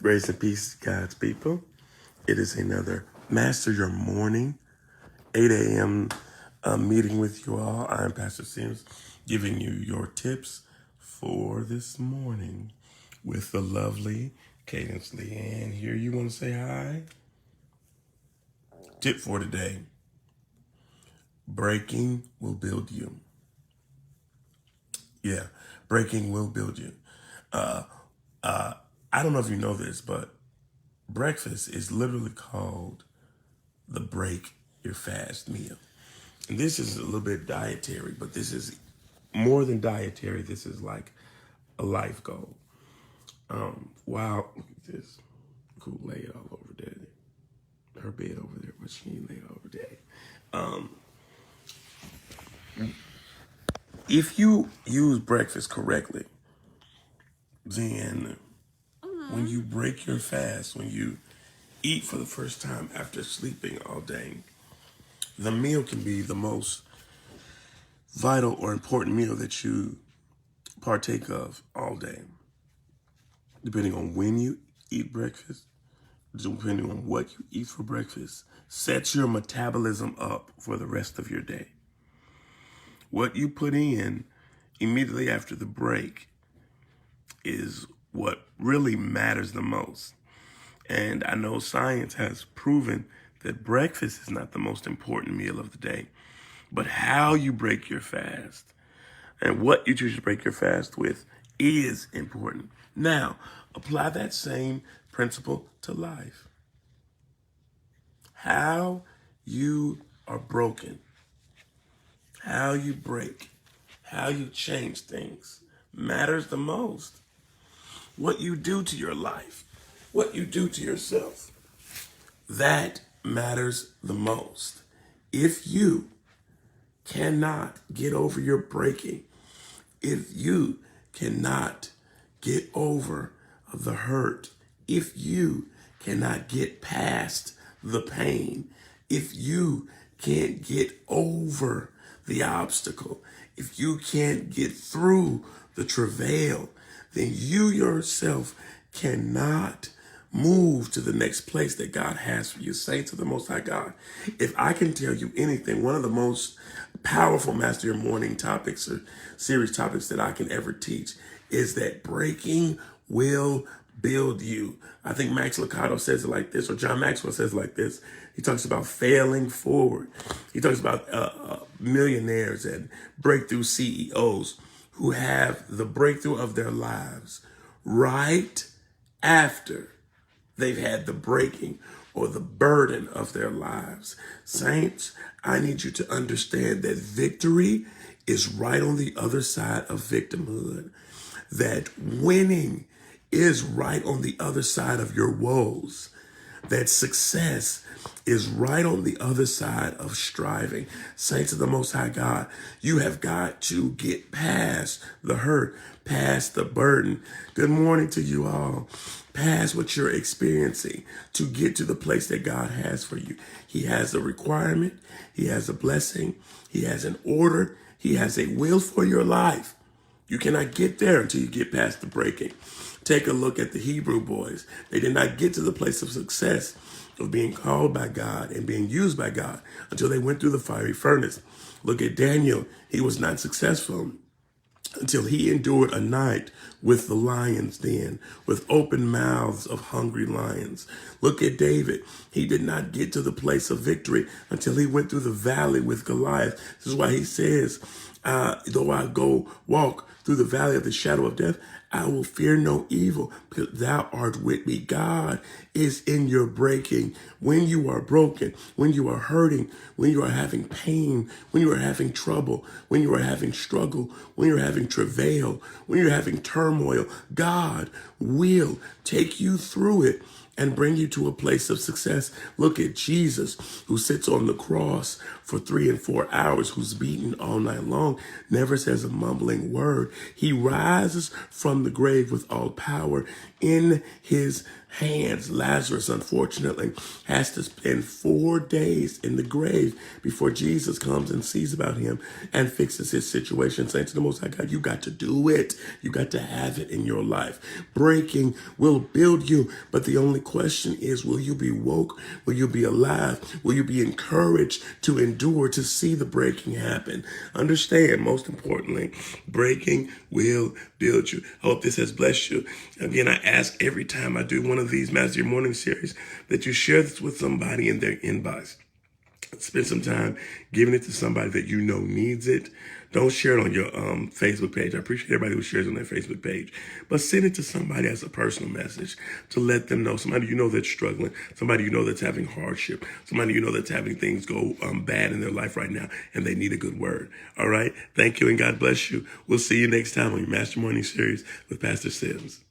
Grace and peace, God's people. It is another Master Your Morning, 8 a.m. Meeting with you all. I'm Pastor Sims, giving you your tips for this morning with the lovely Cadence Leanne here. You want to say hi? Tip for today: breaking will build you. Yeah, breaking will build you. I don't know if you know this, but breakfast is literally called the break your fast meal. And this is a little bit dietary, but this is more than dietary. This is like a life goal. Wow, look at this. Cool, lay it all over Daddy. Her bed over there, but she ain't laid over Daddy. If you use breakfast correctly, then when you break your fast, when you eat for the first time after sleeping all day, the meal can be the most vital or important meal that you partake of all day. Depending on when you eat breakfast, depending on what you eat for breakfast, sets your metabolism up for the rest of your day. What you put in immediately after the break is what really matters the most. And I know science has proven that breakfast is not the most important meal of the day, but how you break your fast and what you choose to break your fast with is important. Now, apply that same principle to life. How you are broken, how you break, how you change things matters the most. What you do to your life, what you do to yourself, that matters the most. If you cannot get over your breaking, if you cannot get over the hurt, if you cannot get past the pain, if you can't get over the obstacle, if you can't get through the travail, then you yourself cannot move to the next place that God has for you. Say to the Most High God, if I can tell you anything, one of the most powerful Master Your Morning topics or series topics that I can ever teach is that breaking will build you. I think Max Lucado says it like this, or John Maxwell says it like this. He talks about failing forward. He talks about millionaires and breakthrough CEOs who have the breakthrough of their lives right after they've had the breaking or the burden of their lives. Saints, I need you to understand that victory is right on the other side of victimhood, that winning is right on the other side of your woes, that success is right on the other side of striving. Saints of the Most High God, you have got to get past the hurt, past the burden. Good morning to you all. Past what you're experiencing to get to the place that God has for you. He has a requirement. He has a blessing. He has an order. He has a will for your life. You cannot get there until you get past the breaking. Take a look at the Hebrew boys. They did not get to the place of success of being called by God and being used by God until they went through the fiery furnace. Look at Daniel. He was not successful until he endured a night with the lions den, with open mouths of hungry lions. Look at David. He did not get to the place of victory until he went through the valley with Goliath. This is why he says, though I go walk through the valley of the shadow of death, I will fear no evil, because thou art with me. God is in your breaking. When you are broken, when you are hurting, when you are having pain, when you are having trouble, when you are having struggle, when you're having travail, when you're having turmoil, God will take you through it and bring you to a place of success. Look at Jesus, who sits on the cross for 3 and 4 hours, who's beaten all night long, never says a mumbling word. He rises from the grave with all power in his hands. Lazarus, unfortunately, has to spend 4 days in the grave before Jesus comes and sees about him and fixes his situation. Saying to the Most High God, you got to do it. You got to have it in your life. Breaking will build you, but the only question is, will you be woke? Will you be alive? Will you be encouraged to endure to see the breaking happen? Understand, most importantly, breaking will build you. I hope this has blessed you. Again, I ask every time I do one of these Master Your Morning series that you share this with somebody in their inbox. Spend some time giving it to somebody that you know needs it. Don't share it on your Facebook page. I appreciate everybody who shares on their Facebook page. But send it to somebody as a personal message to let them know. Somebody you know that's struggling. Somebody you know that's having hardship. Somebody you know that's having things go bad in their life right now and they need a good word. All right? Thank you and God bless you. We'll see you next time on your Master Morning series with Pastor Sims.